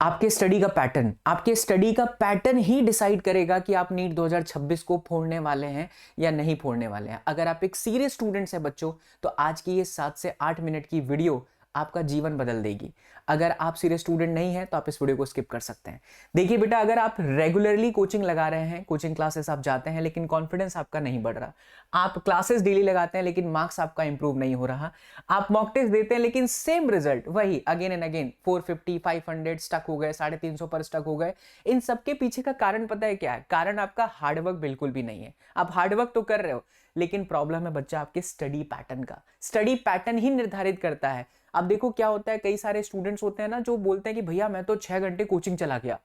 आपके स्टडी का पैटर्न ही डिसाइड करेगा कि आप नीट 2026 को फोड़ने वाले हैं या नहीं फोड़ने वाले हैं। अगर आप एक सीरियस स्टूडेंट्स हैं बच्चों, तो आज की ये 7 से 8 मिनट की वीडियो आपका जीवन बदल देगी। अगर आप सीरियस स्टूडेंट नहीं है तो आप इस वीडियो को स्किप कर सकते हैं। देखिए बेटा, अगर आप रेगुलरली कोचिंग लगा रहे हैं, कोचिंग क्लासेस आप जाते हैं, लेकिन कॉन्फिडेंस आपका नहीं बढ़ रहा, आप क्लासेस डेली लगाते हैं लेकिन मार्क्स आपका इंप्रूव नहीं हो रहा, आप मॉक टेस्ट देते हैं लेकिन सेम रिजल्ट वही अगेन एंड अगेन 450 500 स्टक हो गए, 350 पर स्टक हो गए, इन सबके पीछे का कारण पता है क्या है? कारण आपका हार्डवर्क बिल्कुल भी नहीं है। आप हार्डवर्क तो कर रहे हो, लेकिन प्रॉब्लम है बच्चा आपके स्टडी पैटर्न का। स्टडी पैटर्न ही निर्धारित करता है। अब देखो क्या होता है, कई सारे स्टूडेंट्स होते हैं ना जो बोलते हैं कि भैया मैं तो 6 घंटे कोचिंग चला गया।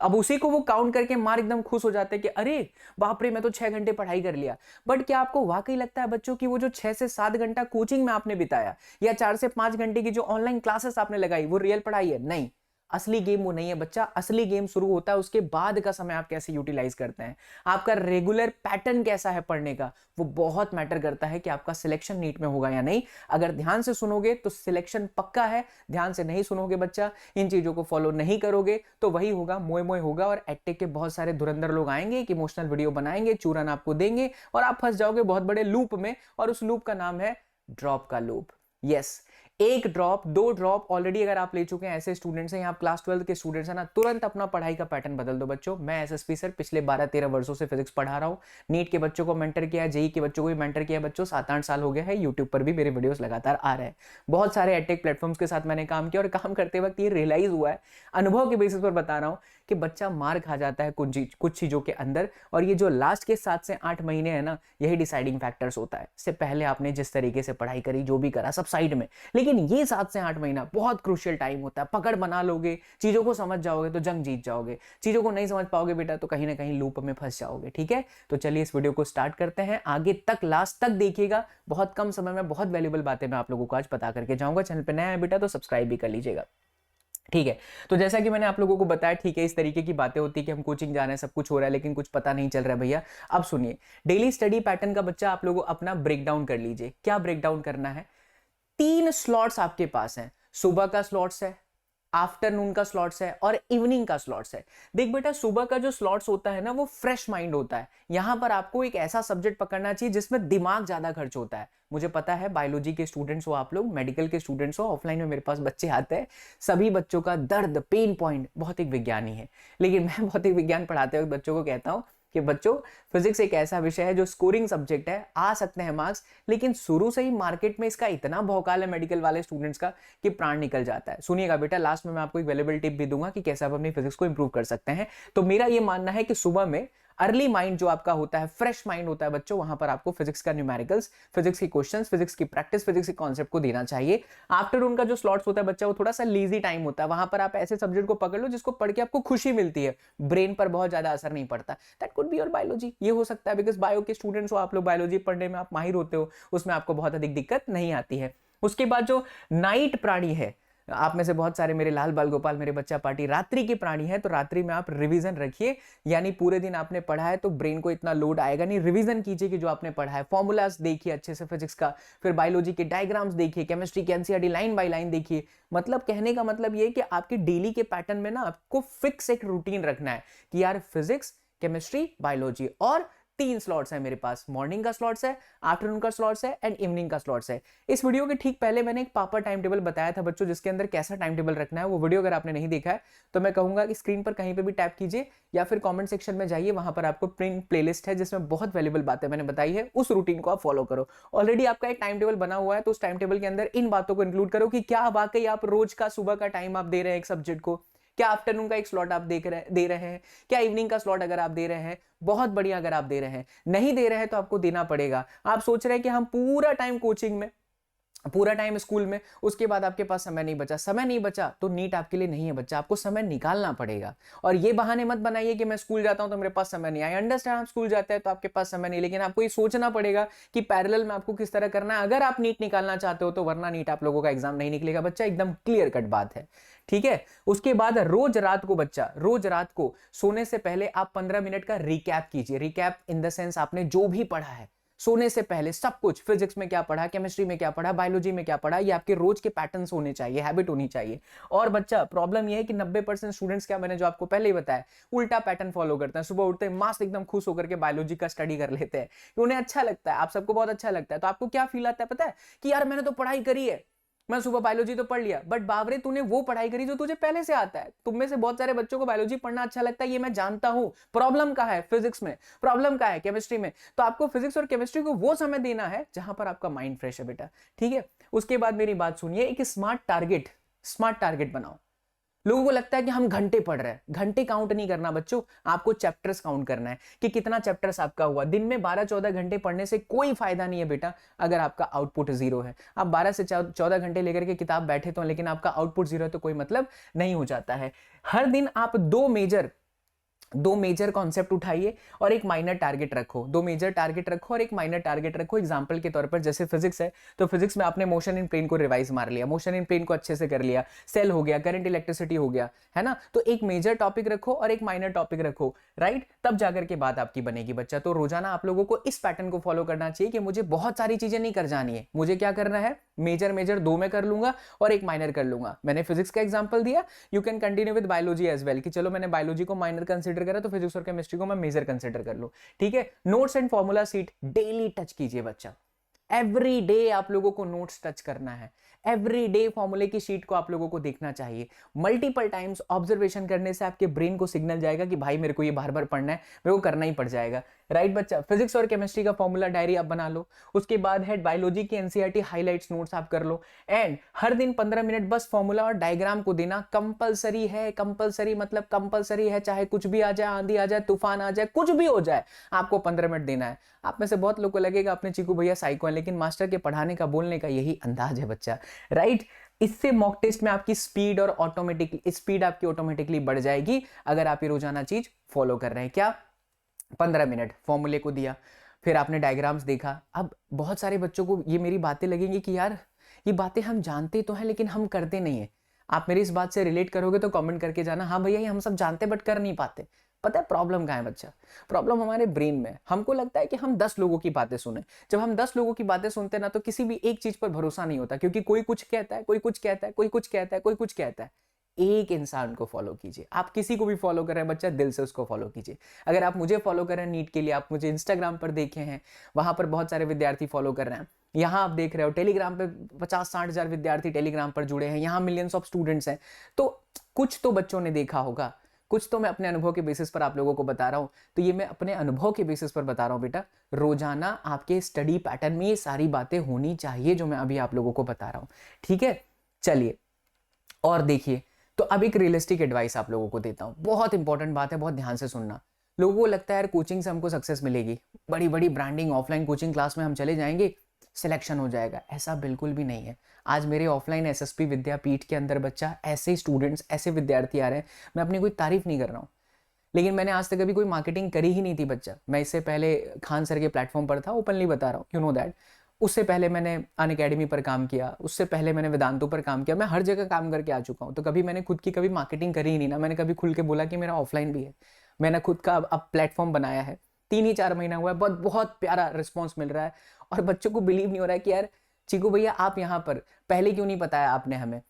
अब उसी को वो काउंट करके मार एकदम खुश हो जाते हैं कि अरे बाप रे, मैं तो 6 घंटे पढ़ाई कर लिया। बट क्या आपको वाकई लगता है बच्चों कि वो जो 6 से 7 घंटा कोचिंग में आपने बिताया या 4 से 5 घंटे की जो ऑनलाइन क्लासेस आपने लगाई वो रियल पढ़ाई है? नहीं, असली गेम वो नहीं है बच्चा। असली गेम शुरू होता है उसके बाद का समय आप कैसे यूटिलाइज करते हैं। आपका रेगुलर पैटर्न कैसा है पढ़ने का, वो बहुत मैटर करता है कि आपका सिलेक्शन नीट में होगा या नहीं। अगर ध्यान से सुनोगे तो सिलेक्शन पक्का है, ध्यान से नहीं सुनोगे बच्चा, इन चीजों को फॉलो नहीं करोगे तो वही होगा, मोए मोए होगा। और एडटेक के बहुत सारे धुरंधर लोग आएंगे, एक इमोशनल वीडियो बनाएंगे, चूरन आपको देंगे और आप फंस जाओगे बहुत बड़े लूप में। और उस लूप का नाम है ड्रॉप का लूप। यस, एक ड्रॉप, 2 ड्रॉप ऑलरेडी अगर आप ले चुके हैं, ऐसे स्टूडेंट्स हैं या आप क्लास 12 के स्टूडेंट्स हैं ना, तुरंत अपना पढ़ाई का पैटर्न बदल दो बच्चों। मैं एसएसपी सर पिछले 12-13 वर्षों से फिजिक्स पढ़ा रहा हूं। नीट के बच्चों को मेंटर किया है, जेई के बच्चों को भी मेंटर किया है बच्चों। 7-8 साल हो गया है, यूट्यूब पर भी मेरे वीडियोस लगातार आ रहे हैं। बहुत सारे एडटेक प्लेटफॉर्म्स के साथ मैंने काम किया और काम करते वक्त ये रियलाइज हुआ है, अनुभव के बेसिस पर बता रहा हूं, कि बच्चा मार खा जाता है कुछ चीजों के अंदर। और ये जो लास्ट के 7 से 8 महीने है ना, यही डिसाइडिंग फैक्टर्स होता है। इससे पहले आपने जिस तरीके से पढ़ाई करी, जो भी करा, सब साइड में, लेकिन ये 7 से 8 महीना बहुत क्रूशियल टाइम होता है। पकड़ बना लोगे, चीजों को समझ जाओगे तो जंग जीत जाओगे। चीजों को नहीं समझ पाओगे बेटा तो कहीं ना कहीं लूप में फंस जाओगे। ठीक है, तो चलिए इस वीडियो को स्टार्ट करते हैं। आगे तक, लास्ट तक देखिएगा, बहुत कम समय में बहुत वैल्यूएबल बातें मैं आप लोगों को आज बता करके जाऊंगा। चैनल पे नया है बेटा तो सब्सक्राइब भी कर लीजिएगा। ठीक है, तो जैसा कि मैंने आप लोगों को बताया, ठीक है, इस तरीके की बातें होती है कि हम कोचिंग जा रहे हैं, सब कुछ हो रहा है, लेकिन कुछ पता नहीं चल रहा है भैया। अब सुनिए, डेली स्टडी पैटर्न का बच्चा आप लोगों अपना ब्रेक डाउन कर लीजिए। क्या ब्रेक डाउन करना है? 3 स्लॉट्स आपके पास हैं। सुबह का स्लॉट्स है, आफ्टरनून का स्लॉट्स है और इवनिंग का स्लॉट्स है। देख बेटा, सुबह का जो स्लॉट्स होता है ना, वो फ्रेश माइंड होता है। यहां पर आपको एक ऐसा सब्जेक्ट पकड़ना चाहिए जिसमें दिमाग ज्यादा खर्च होता है। मुझे पता है बायोलॉजी के स्टूडेंट्स हो आप लोग, मेडिकल के स्टूडेंट्स हो, ऑफलाइन में मेरे पास बच्चे आते हैं, सभी बच्चों का दर्द, पेन पॉइंट भौतिक विज्ञान ही है। लेकिन मैं भौतिक विज्ञान पढ़ाते वक्त बच्चों को कहता हूं कि बच्चों, फिजिक्स एक ऐसा विषय है जो स्कोरिंग सब्जेक्ट है, आ सकते हैं मार्क्स, लेकिन शुरू से ही मार्केट में इसका इतना भौकाल है मेडिकल वाले स्टूडेंट्स का कि प्राण निकल जाता है। सुनिएगा बेटा, लास्ट में मैं आपको एक वैल्यूएबल टिप भी दूंगा कि कैसे आप अपनी फिजिक्स को इंप्रूव कर सकते हैं। तो मेरा ये मानना है कि सुबह में अर्ली माइंड जो आपका होता है, फ्रेश माइंड होता है बच्चों, वहां पर आपको फिजिक्स का न्यूमेरिकल्स, फिजिक्स के क्वेश्चंस, फिजिक्स की प्रैक्टिस, फिजिक्स के कॉन्सेप्ट को देना चाहिए। आफ्टरनून का जो स्लॉट्स होता है बच्चा, वो थोड़ा सा लीजी टाइम होता है। वहां पर आप ऐसे सब्जेक्ट को पकड़ लो जिसको पढ़ के आपको खुशी मिलती है, ब्रेन पर बहुत ज्यादा असर नहीं पड़ता। That could be your biology. ये हो सकता है, बिकॉज बायो के स्टूडेंट्स हो आप लोग, बायोलॉजी पढ़ने में आप माहिर होते हो, उसमें आपको बहुत अधिक दिक्कत नहीं आती है। उसके बाद जो नाइट प्राणी है, आप में से बहुत सारे मेरे लाल बाल गोपाल, मेरे बच्चा पार्टी रात्रि के प्राणी है, तो रात्रि में आप रिवीजन रखिए। यानी पूरे दिन आपने पढ़ा है तो ब्रेन को इतना लोड आएगा नहीं। रिवीजन कीजिए कि जो आपने पढ़ा है, फॉर्मूलाज देखिए अच्छे से फिजिक्स का, फिर बायोलॉजी के डायग्राम्स देखिए, केमिस्ट्री के एनसीईआरटी लाइन बाय लाइन देखिए। मतलब कहने का मतलब ये कि आपके डेली के पैटर्न में ना आपको फिक्स एक रूटीन रखना है कि यार फिजिक्स, केमिस्ट्री, बायोलॉजी, और 3 स्लॉट्स है मेरे पास। मॉर्निंग का स्लॉट्स है, आफ्टरनून का स्लॉट्स है एंड इवनिंग का स्लॉट्स है। इस वीडियो के ठीक पहले मैंने एक पापा टाइम टेबल बताया था बच्चों, जिसके अंदर कैसा टाइम टेबल रखना है। वो वीडियो अगर आपने नहीं देखा है तो मैं कहूंगा कि स्क्रीन पर कहीं पे भी टैप कीजिए या फिर कमेंट सेक्शन में जाइए, वहां पर आपको प्रिंट प्लेलिस्ट है जिसमें बहुत वैल्यूएबल बातें मैंने बताई है। उस रूटीन को आप फॉलो करो। ऑलरेडी आपका एक टाइम टेबल बना हुआ है, तो उस टाइम टेबल के अंदर इन बातों को इंक्लूड करो कि क्या वाकई आप रोज का सुबह का टाइम आप दे रहे हैं एक सब्जेक्ट को, क्या आफ्टरनून का एक स्लॉट आप दे रहे हैं, क्या इवनिंग का स्लॉट अगर आप दे रहे हैं, बहुत बढ़िया। अगर आप दे रहे हैं, नहीं दे रहे हैं तो आपको देना पड़ेगा। आप सोच रहे हैं कि हम पूरा टाइम कोचिंग में, पूरा टाइम स्कूल में, उसके बाद आपके पास समय नहीं बचा, समय नहीं बचा तो नीट आपके लिए नहीं है बच्चा, आपको समय निकालना पड़ेगा। और ये बहाने मत बनाइए कि मैं स्कूल जाता हूं तो मेरे पास समय नहीं। आई अंडरस्टैंड, आप स्कूल जाते हैं तो आपके पास समय नहीं, लेकिन आपको ये सोचना पड़ेगा कि पैरेलल में आपको किस तरह करना है अगर आप नीट निकालना चाहते हो तो, वरना नीट आप लोगों का एग्जाम नहीं निकलेगा बच्चा, एकदम क्लियर कट बात है। ठीक है, उसके बाद रोज रात को बच्चा, रोज रात को सोने से पहले आप 15 मिनट का रिकैप कीजिए। रिकैप इन द सेंस आपने जो भी पढ़ा है, सोने से पहले सब कुछ, फिजिक्स में क्या पढ़ा, केमिस्ट्री में क्या पढ़ा, बायोलॉजी में क्या पढ़ा, ये आपके रोज के पैटर्न्स होने चाहिए, हैबिट होनी चाहिए। और बच्चा प्रॉब्लम ये है कि 90% स्टूडेंट्स क्या, मैंने जो आपको पहले ही बताया, उल्टा पैटर्न फॉलो करते हैं। सुबह उठते हैं मस्त एकदम खुश होकर के बायोलॉजी का स्टडी कर लेते हैं, उन्हें अच्छा लगता है, आप सबको बहुत अच्छा लगता है। तो आपको क्या फील आता है पता है कि यार मैंने तो पढ़ाई करी है, मैं सुबह बायोलॉजी तो पढ़ लिया, बट बावरे तूने वो पढ़ाई करी जो तुझे पहले से आता है। तुम में से बहुत सारे बच्चों को बायोलॉजी पढ़ना अच्छा लगता है, ये मैं जानता हूं। प्रॉब्लम कहां है? फिजिक्स में। प्रॉब्लम कहां है? केमिस्ट्री में। तो आपको फिजिक्स और केमिस्ट्री को वो समय देना है जहां पर आपका माइंड फ्रेश है बेटा, ठीक है। उसके बाद मेरी बात सुनिए, एक स्मार्ट टारगेट बनाओ। लोगों को लगता है कि हम घंटे पढ़ रहे हैं, घंटे काउंट नहीं करना बच्चों, आपको चैप्टर्स काउंट करना है कि कितना चैप्टर्स आपका हुआ। दिन में 12-14 घंटे पढ़ने से कोई फायदा नहीं है बेटा अगर आपका आउटपुट जीरो है। आप 12 से 14 घंटे लेकर के किताब बैठे तो, लेकिन आपका आउटपुट जीरो है तो कोई मतलब नहीं हो जाता है। हर दिन आप दो मेजर कॉन्सेप्ट उठाइए और एक माइनर टारगेट रखो। दो मेजर टारगेट रखो और एक माइनर टारगेट रखो। एग्जांपल के तौर पर जैसे फिजिक्स है तो फिजिक्स में आपने मोशन इन प्लेन को रिवाइज मार लिया, मोशन इन प्लेन को अच्छे से कर लिया, सेल हो गया, करंट इलेक्ट्रिसिटी हो गया, है ना। तो एक मेजर टॉपिक रखो और एक माइनर टॉपिक रखो, राइट। तब जाकर के बात आपकी बनेगी बच्चा। तो रोजाना आप लोगों को इस पैटर्न को फॉलो करना चाहिए कि मुझे बहुत सारी चीजें नहीं कर जानी है, मुझे क्या करना है, मेजर दो में कर लूंगा और एक माइनर कर लूंगा। मैंने फिजिक्स का एग्जांपल दिया, you can continue with biology as well, कि चलो मैंने बायोलॉजी को माइनर कंसीडर करा तो फिजिक्स और केमिस्ट्री को मैं मेजर कंसीडर कर लूं, ठीक है। Notes and formula seat daily touch कीजिए बच्चा। एवरी डे आप लोगों को नोट्स टच करना है, एवरी डे फॉर्मूले की शीट को आप लोगों को देखना चाहिए। मल्टीपल टाइम्स ऑब्जर्वेशन करने से आपके ब्रेन को सिग्नल जाएगा कि भाई मेरे को ये बार बार पढ़ना है, मेरे को करना ही पड़ जाएगा, राइट बच्चा। फिजिक्स और केमिस्ट्री का फॉर्मूला डायरी आप बना लो। उसके बाद है बायोलॉजी की एनसीईआरटी हाइलाइट्स नोट्स आप कर लो। एंड हर दिन 15 मिनट बस फॉर्मूला और डायग्राम को देना कंपलसरी है। कंपलसरी मतलब कंपलसरी है, चाहे कुछ भी आ जाए, आंधी आ जाए, तूफान आ जाए, कुछ भी हो जाए, आपको 15 मिनट देना है। आप में से बहुत लोगों को लगेगा अपने चीकू भैया साइको है, लेकिन मास्टर के पढ़ाने का, बोलने का यही अंदाज है बच्चा, राइट। इससे मॉक टेस्ट में आपकी स्पीड आपकी ऑटोमेटिकली बढ़ जाएगी अगर आप ये रोजाना चीज फॉलो कर रहे हैं। क्या? 15 मिनट फॉर्मूले को दिया, फिर आपने डायग्राम्स देखा। अब बहुत सारे बच्चों को ये मेरी बातें लगेंगी कि यार ये बातें हम जानते तो हैं लेकिन हम करते नहीं है। आप मेरी इस बात से रिलेट करोगे तो कमेंट करके जाना, हाँ भैया ये हम सब जानते बट कर नहीं पाते। पता है प्रॉब्लम कहाँ है बच्चा? प्रॉब्लम हमारे ब्रेन में। हमको लगता है कि हम 10 लोगों की बातें सुने। जब हम 10 लोगों की बातें सुनते हैं ना, तो किसी भी एक चीज पर भरोसा नहीं होता, क्योंकि कोई कुछ कहता है, कोई कुछ कहता है, कोई कुछ कहता है, कोई कुछ कहता है। एक इंसान को फॉलो कीजिए। आप किसी को भी फॉलो कर रहे हैं बच्चा, दिल से उसको फॉलो कीजिए। अगर आप मुझे फॉलो कर रहे हैं नीट के लिए, आप मुझे इंस्टाग्राम पर देखे हैं, वहां पर बहुत सारे विद्यार्थी फॉलो कर रहे हैं। यहाँ आप देख रहे हो टेलीग्राम पे 50-60 हजार विद्यार्थी टेलीग्राम पर जुड़े हैं, यहाँ मिलियंस ऑफ स्टूडेंट्स हैं। तो कुछ तो बच्चों ने देखा होगा, कुछ तो मैं अपने अनुभव के बेसिस पर आप लोगों को बता रहा हूं। तो ये मैं अपने अनुभव के बेसिस पर बता रहा हूं बेटा। रोजाना आपके स्टडी पैटर्न में ये सारी बातें होनी चाहिए जो मैं अभी आप लोगों को बता रहा हूं, ठीक है। चलिए और देखिए, तो अब एक रियलिस्टिक एडवाइस आप लोगों को देता हूं, बहुत इंपॉर्टेंट बात है, बहुत ध्यान से सुनना। लोगों को लगता है यार कोचिंग से हमको सक्सेस मिलेगी, बड़ी बड़ी ब्रांडिंग ऑफलाइन कोचिंग क्लास में हम चले जाएंगे, सिलेक्शन हो जाएगा। ऐसा बिल्कुल भी नहीं है। आज मेरे ऑफलाइन एसएसपी विद्यापीठ के अंदर बच्चा, ऐसे स्टूडेंट्स, ऐसे विद्यार्थी आ रहे हैं, मैं अपनी कोई तारीफ नहीं कर रहा हूँ, लेकिन मैंने आज तक कभी कोई मार्केटिंग करी ही नहीं थी बच्चा। मैं इससे पहले खान सर के प्लेटफॉर्म पर था, ओपनली बता रहा हूँ, यू नो दैट। उससे पहले मैंने अनअकैडमी पर काम किया, उससे पहले मैंने वेदांतों पर काम किया, मैं हर जगह काम करके आ चुका हूँ। तो कभी मैंने खुद की कभी मार्केटिंग करी ही नहीं ना, मैंने कभी खुल के बोला कि मेरा ऑफलाइन भी है। मैंने खुद का अब प्लेटफॉर्म बनाया है, 3 ही 4 महीना हुआ है, बहुत बहुत प्यारा रिस्पॉन्स मिल रहा है। और बच्चों को बिलीव नहीं हो रहा है कि यार चीकू भैया आप यहाँ पर पहले क्यों नहीं बताया आपने हमें।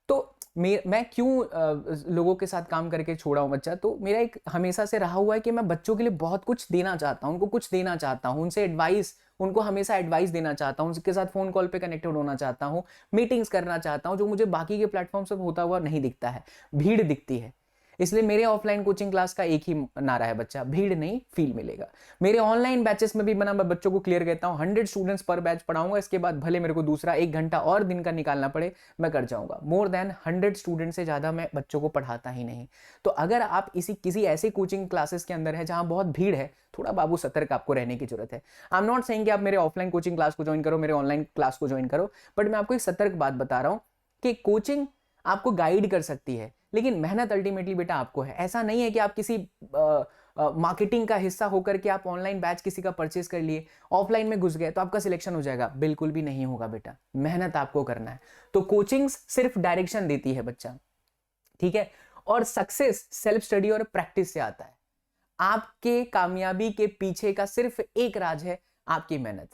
तो मैं क्यों लोगों के साथ काम करके छोड़ा हूँ बच्चा, तो मेरा एक हमेशा से रहा हुआ है कि मैं बच्चों के लिए बहुत कुछ देना चाहता हूँ, उनको कुछ देना चाहता हूँ, उनसे एडवाइस, उनको हमेशा एडवाइस देना चाहता हूँ, उनके साथ फोन कॉल पे कनेक्टेड होना चाहता हूँ, मीटिंग्स करना चाहता हूँ, जो मुझे बाकी के प्लेटफॉर्म से होता हुआ नहीं दिखता है, भीड़ दिखती है। इसलिए मेरे ऑफलाइन कोचिंग क्लास का एक ही नारा है बच्चा, भीड़ नहीं फील मिलेगा। मेरे ऑनलाइन बैचेस में भी मैं बच्चों को क्लियर कहता हूँ 100 स्टूडेंट्स पर बैच पढ़ाऊंगा, इसके बाद भले मेरे को दूसरा 1 घंटा और दिन का निकालना पड़े, मैं कर जाऊंगा। मोर देन 100 स्टूडेंट से ज्यादा मैं बच्चों को पढ़ाता ही नहीं। तो अगर आप किसी ऐसी कोचिंग क्लासेस के अंदर है जहां बहुत भीड़ है, थोड़ा बाबू सतर्क आपको रहने की जरूरत है। आई एम नॉट सेइंग कि आप मेरे ऑफलाइन कोचिंग क्लास को ज्वाइन करो, मेरे ऑनलाइन क्लास को ज्वाइन करो, बट मैं आपको एक सतर्क बात बता रहा हूं कि कोचिंग आपको गाइड कर सकती है, लेकिन मेहनत अल्टीमेटली बेटा आपको है। ऐसा नहीं है कि आप किसी मार्केटिंग का हिस्सा होकर के आप ऑनलाइन बैच किसी का परचेस कर लिए, ऑफलाइन में घुस गए तो आपका सिलेक्शन हो जाएगा, बिल्कुल भी नहीं होगा बेटा। मेहनत आपको करना है। तो कोचिंग सिर्फ डायरेक्शन देती है बच्चा, ठीक है। और सक्सेस सेल्फ स्टडी और प्रैक्टिस से आता है। आपके कामयाबी के पीछे का सिर्फ एक राज है, आपकी मेहनत।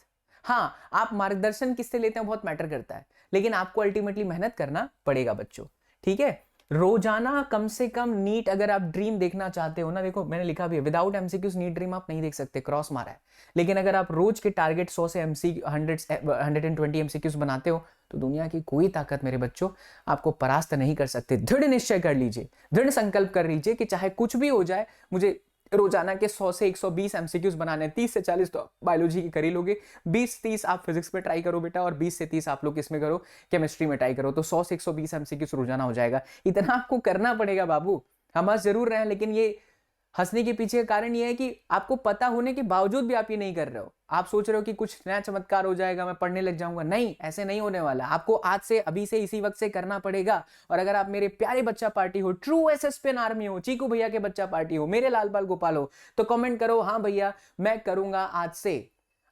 हाँ, आप मार्गदर्शन किससे लेते हैं बहुत मैटर करता है, लेकिन आपको अल्टीमेटली मेहनत करना पड़ेगा बच्चों, ठीक है। रोजाना कम से कम नीट अगर आप ड्रीम देखना चाहते हो ना, देखो मैंने लिखा भी है विदाउट एमसीक्यूज नीट ड्रीम आप नहीं देख सकते, क्रॉस मारा है। लेकिन अगर आप रोज के टारगेट 100 से 120 एमसीक्यूज बनाते हो तो दुनिया की कोई ताकत मेरे बच्चों आपको परास्त नहीं कर सकते। दृढ़ निश्चय कर लीजिए, दृढ़ संकल्प कर लीजिए कि चाहे कुछ भी हो जाए, मुझे रोजाना के 100 से 120 एमसीक्यूज बनाने, 30 से 40 तो बायोलॉजी की कर ही लोगे, 20-30 आप फिजिक्स में ट्राई करो बेटा, और 20 से 30 आप लोग किसमें करो, केमिस्ट्री में ट्राई करो, तो 100 से 120 एमसीक्यूज रोजाना हो जाएगा। इतना आपको करना पड़ेगा बाबू। हम हंस जरूर रहे हैं, लेकिन ये हंसने के पीछे का कारण यह है कि आपको पता होने के बावजूद भी आप ये नहीं कर रहे हो। आप सोच रहे हो कि कुछ नया चमत्कार हो जाएगा, मैं पढ़ने लग जाऊंगा। नहीं, ऐसे नहीं होने वाला। आपको आज से, अभी से, इसी वक्त से करना पड़ेगा। और अगर आप मेरे प्यारे बच्चा पार्टी हो, ट्रू एसएसपीएन आर्मी हो, चीकू भैया के बच्चा पार्टी हो, मेरे लाल बाल गोपाल हो, तो कमेंट करो हाँ भैया मैं करूंगा आज से।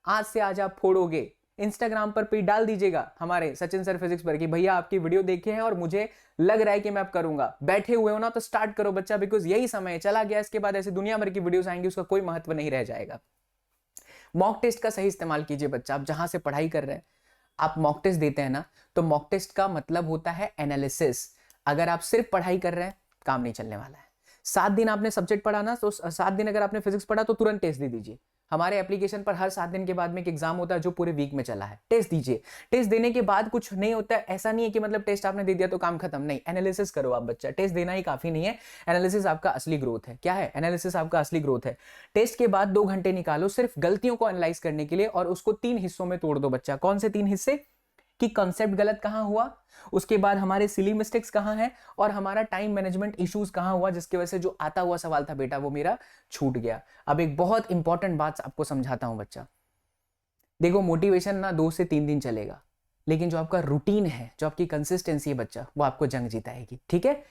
आज आप फोड़ोगे। इंस्टाग्राम पर भी डाल दीजिएगा हमारे सचिन सर फिजिक्स पर कि भैया आपकी वीडियो देखे हैं और मुझे लग रहा है कि मैं अब करूंगा। बैठे हुए हो ना तो स्टार्ट करो बच्चा, बिकॉज यही समय चला गया, इसके बाद ऐसे दुनिया भर की वीडियोस आएंगी, उसका कोई महत्व नहीं रह जाएगा। मॉक टेस्ट का सही इस्तेमाल कीजिए बच्चा। आप जहां से पढ़ाई कर रहे हैं, आप मॉक टेस्ट देते हैं ना, तो मॉक टेस्ट का मतलब होता है एनालिसिस। अगर आप सिर्फ पढ़ाई कर रहे हैं, काम नहीं चलने वाला है। 7 दिन आपने सब्जेक्ट पढ़ा ना, तो 7 दिन अगर आपने फिजिक्स पढ़ा तो तुरंत टेस्ट दे दीजिए। हमारे एप्लीकेशन पर हर 7 दिन के बाद में एक एग्जाम होता है जो पूरे वीक में चला है, टेस्ट दीजिए। टेस्ट देने के बाद कुछ नहीं होता है, ऐसा नहीं है कि मतलब टेस्ट आपने दे दिया तो काम खत्म, नहीं, एनालिसिस करो आप बच्चा। टेस्ट देना ही काफी नहीं है, एनालिसिस आपका असली ग्रोथ है। क्या है एनालिसिस? आपका असली ग्रोथ है। टेस्ट के बाद 2 घंटे निकालो सिर्फ गलतियों को एनालाइज करने के लिए, और उसको 3 हिस्सों में तोड़ दो बच्चा। कौन से 3 हिस्से? कि कॉन्सेप्ट गलत कहां हुआ, उसके बाद हमारे सिली मिस्टेक्स कहां हैं, और हमारा टाइम मैनेजमेंट इश्यूज कहां हुआ, जिसकी वजह से जो आता हुआ सवाल था बेटा वो मेरा छूट गया। अब एक बहुत इंपॉर्टेंट बात आपको समझाता हूं बच्चा। देखो मोटिवेशन ना 2 से 3 दिन चलेगा, लेकिन जो आपका रूटीन है, जो आपकी कंसिस्टेंसी है बच्चा, वो आपको जंग जिताएगी, ठीक है।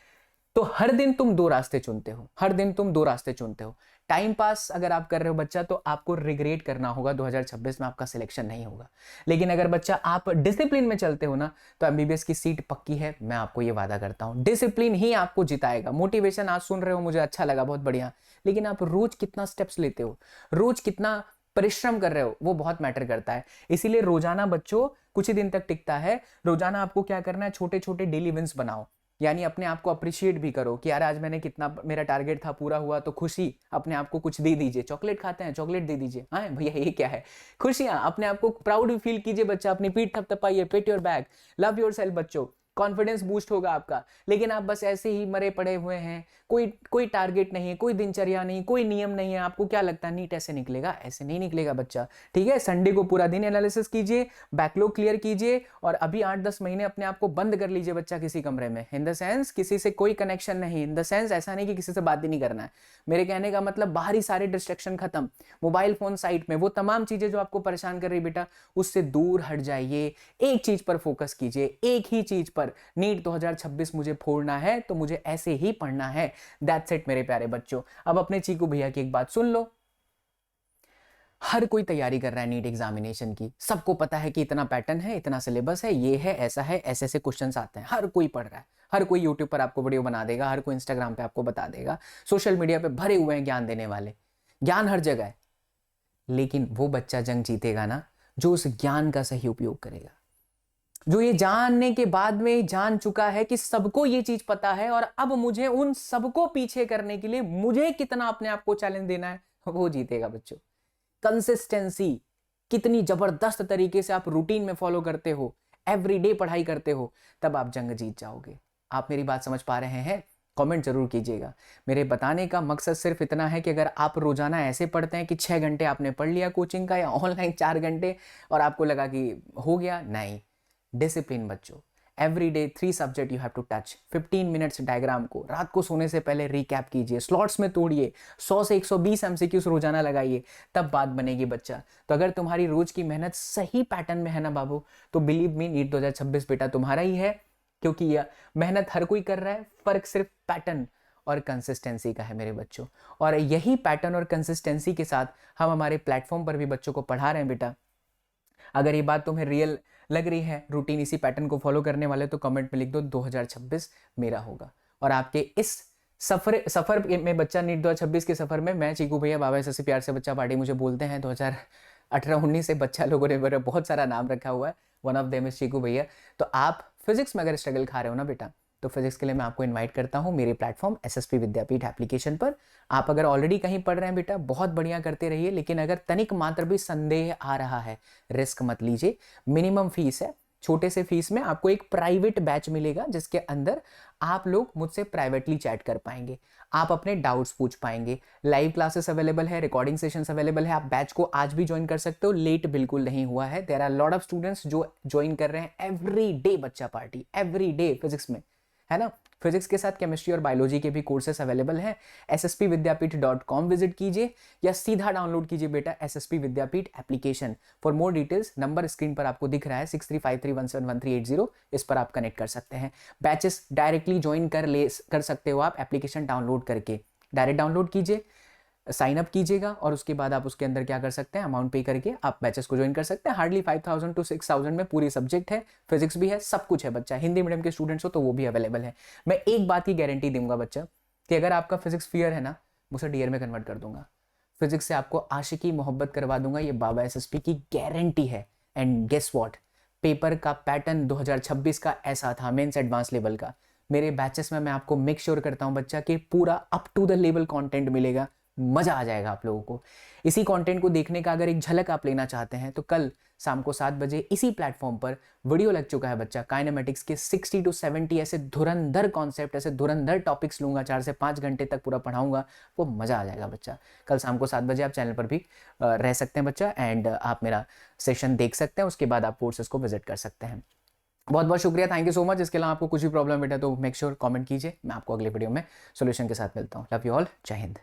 तो हर दिन तुम 2 रास्ते चुनते हो, हर दिन तुम 2 रास्ते चुनते हो। टाइम पास अगर आप कर रहे हो बच्चा, तो आपको रिग्रेट करना होगा, 2026 में आपका सिलेक्शन नहीं होगा। लेकिन अगर बच्चा आप डिसिप्लिन में चलते हो ना, तो एमबीबीएस की सीट पक्की है, मैं आपको ये वादा करता हूं। डिसिप्लिन ही आपको जिताएगा। मोटिवेशन आज सुन रहे हो, मुझे अच्छा लगा, बहुत बढ़िया, लेकिन आप रोज कितना स्टेप्स लेते हो, रोज कितना परिश्रम कर रहे हो, वो बहुत मैटर करता है। इसीलिए रोजाना बच्चों कुछ ही दिन तक टिकता है। रोजाना आपको क्या करना है, छोटे छोटे डेली विंस बनाओ, यानी अपने आप को अप्रिशिएट भी करो कि यार आज मैंने कितना, मेरा टारगेट था पूरा हुआ, तो खुशी अपने आप को कुछ दे दीजिए। चॉकलेट खाते हैं, चॉकलेट दे दीजिए। हाँ भैया ये क्या है, खुशियां। अपने आप को प्राउड फील कीजिए बच्चा, अपनी पीठ थपथपाइए, पेट योर बैक, लव योरसेल्फ बच्चों, कॉन्फिडेंस बूस्ट होगा आपका। लेकिन आप बस ऐसे ही मरे पड़े हुए हैं, कोई टारगेट नहीं है, कोई दिनचर्या नहीं, कोई नियम नहीं है। आपको क्या लगता है नीट ऐसे निकलेगा? ऐसे नहीं निकलेगा बच्चा, ठीक है। संडे को पूरा दिन एनालिसिस कीजिए, बैकलॉग क्लियर कीजिए, और अभी 8-10 महीने अपने आप को बंद कर लीजिए बच्चा किसी कमरे में। इन द सेंस किसी से कोई कनेक्शन नहीं, इन द सेंस ऐसा नहीं कि किसी से बात ही नहीं करना है। मेरे कहने का मतलब बाहरी सारे डिस्ट्रैक्शन खत्म, मोबाइल फोन साइड में, वो तमाम चीजें जो आपको परेशान कर रही बेटा, उससे दूर हट जाइए। एक चीज पर फोकस कीजिए, एक ही चीज पर। नीट 2026 मुझे फोड़ना है, तो मुझे ऐसे ही पढ़ना है। दैट्स इट मेरे प्यारे बच्चों। अब अपने चीकू भैया की एक बात सुन लो। हर कोई तैयारी कर रहा है नीट एग्जामिनेशन की, सबको पता है कि इतना पैटर्न है, इतना सिलेबस है, ये है, ऐसा है, ऐसे ऐसे क्वेश्चंस आते हैं। हर कोई पढ़ रहा है, हर कोई यूट्यूब पर आपको वीडियो बना देगा, हर कोई इंस्टाग्राम पे आपको बता देगा, सोशल मीडिया पे भरे हुए हैं ज्ञान देने वाले, ज्ञान हर जगह है। लेकिन वो बच्चा जंग जीतेगा ना जो उस ज्ञान का सही उपयोग करेगा, जो ये जानने के बाद में जान चुका है कि सबको ये चीज पता है, और अब मुझे उन सबको पीछे करने के लिए मुझे कितना अपने आप को चैलेंज देना है, वो जीतेगा बच्चों। कंसिस्टेंसी, कितनी जबरदस्त तरीके से आप रूटीन में फॉलो करते हो, एवरीडे पढ़ाई करते हो, तब आप जंग जीत जाओगे। आप मेरी बात समझ पा रहे हैं? कमेंट जरूर कीजिएगा। मेरे बताने का मकसद सिर्फ इतना है कि अगर आप रोजाना ऐसे पढ़ते हैं कि 6 घंटे आपने पढ़ लिया कोचिंग का, या ऑनलाइन 4 घंटे, और आपको लगा कि हो गया, नहीं। डिसिप्लिन बच्चों, every day 3 subject you have to touch. 15 minutes diagram को रात को सोने से पहले रिकैप कीजिए, स्लॉट्स में तोड़िए, 100 से 120 एमसीक्यूज रोजाना लगाइए, तब बात बनेगी बच्चा। तो अगर तुम्हारी रोज की मेहनत सही पैटर्न में है ना बाबू, तो बिलीव मी नीट 2026 बेटा तुम्हारा ही है, क्योंकि यह मेहनत हर कोई कर रहा है, फर्क सिर्फ पैटर्न और कंसिस्टेंसी का है मेरे बच्चों। और यही पैटर्न और कंसिस्टेंसी के साथ हम हमारे प्लेटफॉर्म पर भी बच्चों को पढ़ा रहे हैं बेटा। अगर ये बात तुम्हें रियल लग रही है, रूटीन इसी पैटर्न को फॉलो करने वाले, तो कमेंट में लिख दो 2026 मेरा होगा। और आपके इस सफर में बच्चा, नीट 2026 के सफर में, मैं चीकू भैया, बाबा से प्यार से बच्चा पार्टी मुझे बोलते हैं, 18-19 से बच्चा लोगों ने मेरा बहुत सारा नाम रखा हुआ है, वन ऑफ देम इज चीकू भैया। तो आप फिजिक्स में अगर स्ट्रगल खा रहे हो ना बेटा, तो फिजिक्स के लिए मैं आपको इनवाइट करता हूँ मेरे प्लेटफॉर्म एसएसपी विद्यापीठ एप्लीकेशन पर। आप अगर ऑलरेडी कहीं पढ़ रहे हैं बेटा, बहुत बढ़िया करते रहिए, लेकिन अगर तनिक मात्र भी संदेह आ रहा है, रिस्क मत लीजिए। मिनिमम फीस है, छोटे से फीस में आपको एक प्राइवेट बैच मिलेगा जिसके अंदर आप लोग मुझसे प्राइवेटली चैट कर पाएंगे, आप अपने डाउट्स पूछ पाएंगे, लाइव क्लासेस अवेलेबल है, रिकॉर्डिंग सेशंस अवेलेबल है। आप बैच को आज भी ज्वाइन कर सकते हो, लेट बिल्कुल नहीं हुआ है। There are lot of students जो ज्वाइन कर रहे हैं एवरी डे, बच्चा पार्टी एवरी डे फिजिक्स में, है ना। फिजिक्स के साथ केमिस्ट्री और बायोलॉजी के भी कोर्सेस अवेलेबल हैं। sscvidyapith.com विजिट कीजिए या सीधा डाउनलोड कीजिए बेटा SSP Vidyapeeth application. For more details number screen पर आपको दिख रहा है 6353171380, इस पर आप कनेक्ट कर सकते हैं। बैचेस डायरेक्टली ज्वाइन कर सकते हो आप एप्लीकेशन डाउनलोड करके। डायरेक्ट डाउनलोड कीजिए, साइन अप कीजिएगा और उसके बाद आप उसके अंदर क्या कर सकते हैं, अमाउंट पे करके आप बैचेस को ज्वाइन कर सकते हैं। हार्डली 5000 to 6000 में पूरी सब्जेक्ट है, फिजिक्स भी है, सब कुछ है बच्चा। हिंदी मीडियम के स्टूडेंट्स हो तो वो भी अवेलेबल है। मैं एक बात की गारंटी दूंगा बच्चा, कि अगर आपका फिजिक्स फियर है ना, मुझे डीयर में कन्वर्ट कर दूंगा। फिजिक्स से आपको आशिकी मोहब्बत करवा दूंगा, ये बाबा एसएसपी की गारंटी है। एंड गेस व्हाट, पेपर का पैटर्न 2026 का ऐसा था, मेंस एडवांस लेवल का। मेरे बैचेस में मैं आपको मेक श्योर करता हूं बच्चा कि पूरा up to the level content मिलेगा, मजा आ जाएगा आप लोगों को। इसी कंटेंट को देखने का अगर एक झलक आप लेना चाहते हैं तो कल शाम को 7 बजे इसी प्लेटफॉर्म पर वीडियो लग चुका है बच्चा, काइनेमेटिक्स के 60 to 70 ऐसे धुरंधर कॉन्सेप्ट, ऐसे धुरंधर टॉपिक्स लूंगा, 4 से 5 घंटे तक पूरा पढ़ाऊंगा, वो मजा आ जाएगा बच्चा। कल शाम को 7 बजे आप चैनल पर भी रह सकते हैं बच्चा, एंड आप मेरा सेशन देख सकते हैं, उसके बाद आप कोर्सेज को विजिट कर सकते हैं। बहुत बहुत शुक्रिया, थैंक यू सो मच। इसके अलावा आपको कुछ भी प्रॉब्लम बेटा तो मेक श्योर कमेंट कीजिए, मैं आपको अगले वीडियो में सोल्यूशन के साथ मिलता हूँ। लव यू ऑल, जय हिंद।